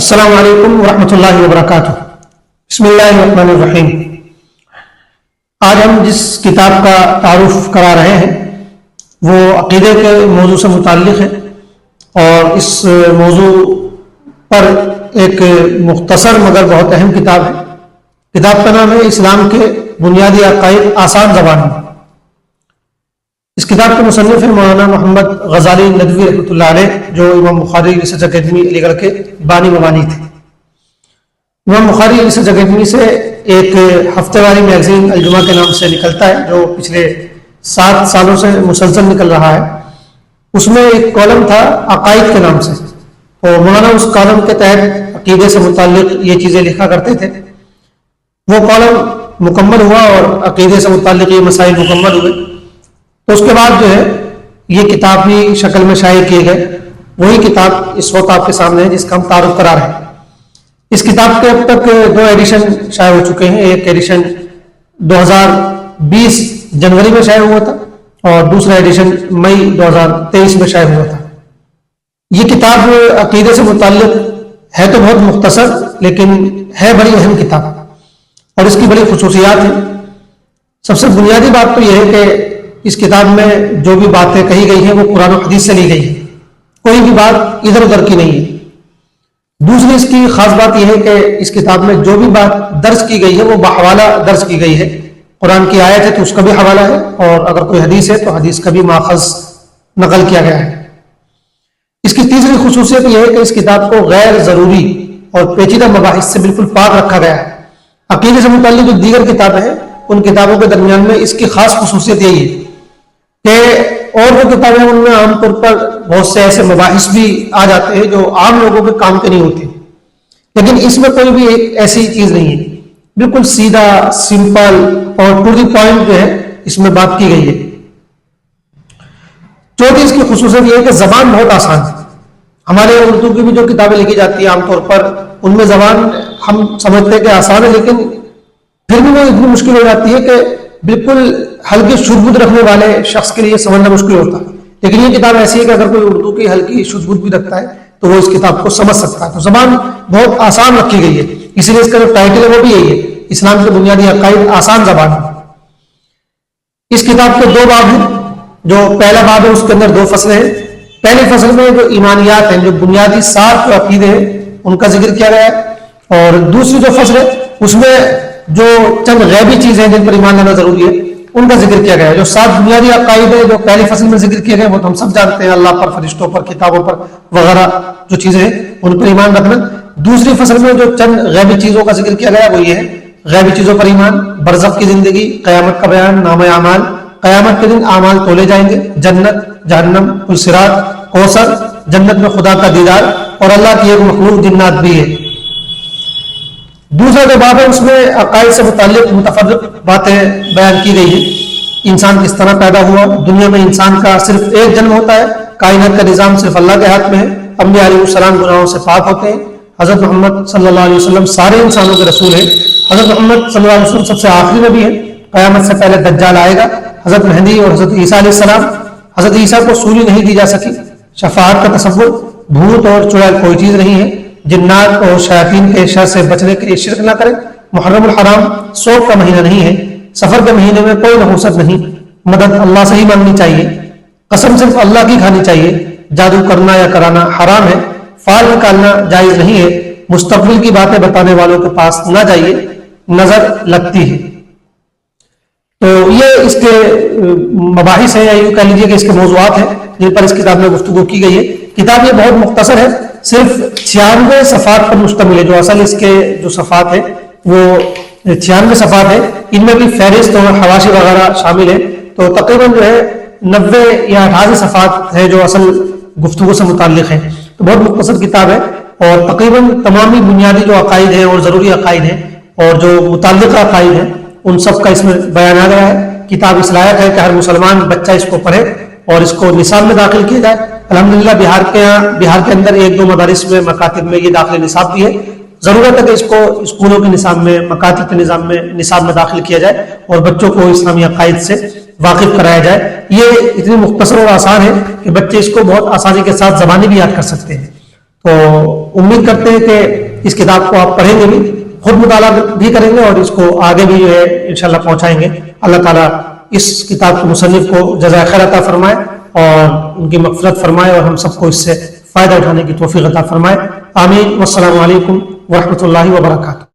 السلام علیکم ورحمۃ اللہ وبرکاتہ۔ بسم اللہ الرحمن الرحیم۔ آج ہم جس کتاب کا تعارف کرا رہے ہیں وہ عقیدے کے موضوع سے متعلق ہے، اور اس موضوع پر ایک مختصر مگر بہت اہم کتاب ہے۔ کتاب کا نام ہے اسلام کے بنیادی عقائد آسان زبان میں۔ اس کتاب کے مصنف ہیں مولانا محمد غزالی ندوی رحمۃ اللہ علیہ، جو امام بخاری ریسرچ اکیڈمی علی گڑھ کے بانی مبانی تھے۔ امام بخاری ریسرچ اکیڈمی سے ایک ہفتے واری میگزین الجمعہ کے نام سے نکلتا ہے، جو پچھلے 7 سالوں سے مسلسل نکل رہا ہے۔ اس میں ایک کالم تھا عقائد کے نام سے، اور مولانا اس کالم کے تحت عقیدے سے متعلق یہ چیزیں لکھا کرتے تھے۔ وہ کالم مکمل ہوا اور عقیدے سے متعلق یہ مسائل مکمل ہوئے، تو اس کے بعد جو ہے یہ کتاب بھی شکل میں شائع کیے گئے۔ وہی کتاب اس وقت آپ کے سامنے ہے جس کا ہم تعارف کرا رہے ہیں۔ اس کتاب کے اب تک 2 ایڈیشن شائع ہو چکے ہیں۔ ایک ایڈیشن 2020 جنوری میں شائع ہوا تھا، اور دوسرا ایڈیشن مئی 2023 میں شائع ہوا تھا۔ یہ کتاب عقیدے سے متعلق ہے تو بہت مختصر، لیکن ہے بڑی اہم کتاب، اور اس کی بڑی خصوصیات ہیں۔ سب سے بنیادی بات تو یہ ہے کہ اس کتاب میں جو بھی باتیں کہی گئی ہیں وہ قرآن و حدیث سے لی گئی ہیں، کوئی بھی بات ادھر ادھر کی نہیں ہے۔ دوسری اس کی خاص بات یہ ہے کہ اس کتاب میں جو بھی بات درج کی گئی ہے وہ بحوالہ درج کی گئی ہے۔ قرآن کی آیت ہے تو اس کا بھی حوالہ ہے، اور اگر کوئی حدیث ہے تو حدیث کا بھی ماخذ نقل کیا گیا ہے۔ اس کی تیسری خصوصیت یہ ہے کہ اس کتاب کو غیر ضروری اور پیچیدہ مباحث سے بالکل پاک رکھا گیا ہے۔ عقیدے سے متعلق جو دیگر کتابیں ہیں ان کتابوں کے درمیان میں اس کی خاص خصوصیت یہی ہے کہ اور وہ کتابیں ان میں عام طور پر بہت سے ایسے مباحث بھی آ جاتے ہیں جو عام لوگوں کے کام کے نہیں ہوتے، لیکن اس میں کوئی بھی ایک ایسی چیز نہیں ہے، بالکل سیدھا سمپل اور ٹو دی پوائنٹ جو ہے اس میں بات کی گئی ہے۔ چوتھی اس کی خصوصیت یہ ہے کہ زبان بہت آسان ہے۔ ہمارے اردو کی بھی جو کتابیں لکھی جاتی ہیں عام طور پر ان میں زبان ہم سمجھتے ہیں کہ آسان ہے، لیکن پھر بھی وہ اتنی مشکل ہو جاتی ہے کہ بالکل ہلکی شدھ بدھ رکھنے والے شخص کے لیے سمجھنا مشکل ہوتا ہے۔ لیکن یہ کتاب ایسی ہے کہ اگر کوئی اردو کی ہلکی شدھ بدھ بھی رکھتا ہے تو وہ اس کتاب کو سمجھ سکتا ہے۔ تو زبان بہت آسان رکھی گئی ہے، اسی لیے اس کا جو ٹائٹل ہے وہ بھی یہی ہے، اسلام کے بنیادی عقائد آسان زبان ہے۔ اس کتاب کے 2 باب ہیں۔ جو پہلا باب ہے اس کے اندر 2 فصلیں ہیں۔ پہلے فصل میں جو ایمانیات ہیں، جو بنیادی 7 جو عقیدے ہیں ان کا ذکر کیا گیا ہے، اور دوسری جو فصل ہے اس میں جو چند غیبی چیزیں ہیں جن پر ایمان لانا ضروری ہے ان کا ذکر کیا گیا ہے۔ جو 7 بنیادی عقائد ہیں جو پہلی فصل میں ذکر کیے گئے وہ تو ہم سب جانتے ہیں، اللہ پر، فرشتوں پر، کتابوں پر وغیرہ جو چیزیں ہیں ان پر ایمان رکھنا۔ دوسری فصل میں جو چند غیبی چیزوں کا ذکر کیا گیا وہ یہ ہے، غیبی چیزوں پر ایمان، برزخ کی زندگی، قیامت کا بیان، نامہ اعمال، قیامت کے دن اعمال تولے جائیں گے، جنت، جہنم، پل صراط، کوثر، جنت میں خدا کا دیدار، اور اللہ کی ایک مخلوق جنات بھی ہے۔ دوسرا جو باب ہے اس میں عقائد سے متعلق متفرق باتیں بیان کی گئی ہیں۔ انسان کس طرح پیدا ہوا، دنیا میں انسان کا صرف ایک جنم ہوتا ہے، کائنات کا نظام صرف اللہ کے ہاتھ میں ہے، انبیاء علیہ السلام گناہوں سے پاک ہوتے ہیں، حضرت محمد صلی اللہ علیہ وسلم سارے انسانوں کے رسول ہیں، حضرت محمد صلی اللہ علیہ وسلم سب سے آخری نبی ہے، قیامت سے پہلے دجال آئے گا، حضرت مہدی اور حضرت عیسیٰ علیہ السلام، حضرت عیسیٰ کو سولی نہیں دی جا سکی، شفاعت کا تصور، بھوت اور چڑیل کوئی چیز نہیں ہے، جنات اور شیاطین کے شر سے بچنے کے لیے شرک نہ کریں، محرم الحرام صوم کا مہینہ نہیں ہے، سفر کے مہینے میں کوئی نحوست نہیں، مدد اللہ سے ہی مانگنی چاہیے، قسم صرف اللہ کی کھانی چاہیے، جادو کرنا یا کرانا حرام ہے، فال نکالنا جائز نہیں ہے، مستقبل کی باتیں بتانے والوں کے پاس نہ جائیے، نظر لگتی ہے۔ تو یہ اس کے مباحث ہیں، یا یوں کہہ لیجیے کہ اس کے موضوعات ہیں جن پر اس کتاب میں گفتگو کی گئی ہے۔ کتاب یہ بہت مختصر ہے، صرف 96 صفحات پر مشتمل ہے۔ جو اصل اس کے جو صفحات ہیں وہ 96 صفحات ہیں، ان میں بھی فہرست اور حواشی وغیرہ شامل ہیں، تو تقریباً جو ہے 90 یا 88 صفحات ہیں جو اصل گفتگو سے متعلق ہیں۔ تو بہت مختصر کتاب ہے، اور تقریباً تمامی بنیادی جو عقائد ہیں اور ضروری عقائد ہیں اور جو متعلقہ عقائد ہیں ان سب کا اس میں بیان آ گیا ہے۔ کتاب اس لائق ہے کہ ہر مسلمان بچہ اس کو پڑھے اور اس کو نصاب میں داخل کیا جائے۔ الحمدللہ بہار کے اندر 1-2 مدارس میں، مکاتب میں یہ داخل نصاب بھی ہے۔ ضرورت ہے کہ اس کو اسکولوں کے نصاب میں، مکاتب کے نصاب میں داخل کیا جائے اور بچوں کو اسلامی عقائد سے واقف کرایا جائے۔ یہ اتنی مختصر اور آسان ہے کہ بچے اس کو بہت آسانی کے ساتھ زبانی بھی یاد کر سکتے ہیں۔ تو امید کرتے ہیں کہ اس کتاب کو آپ پڑھیں گے بھی، خود مطالعہ بھی کریں گے اور اس کو آگے بھی جو ہے انشاءاللہ پہنچائیں گے. اللہ تعالیٰ اس کتاب کے مصنف کو جزائے خیر عطا فرمائے اور ان کی مغفرت فرمائے اور ہم سب کو اس سے فائدہ اٹھانے کی توفیق عطا فرمائے. آمین. والسلام علیکم ورحمۃ اللہ وبرکاتہ.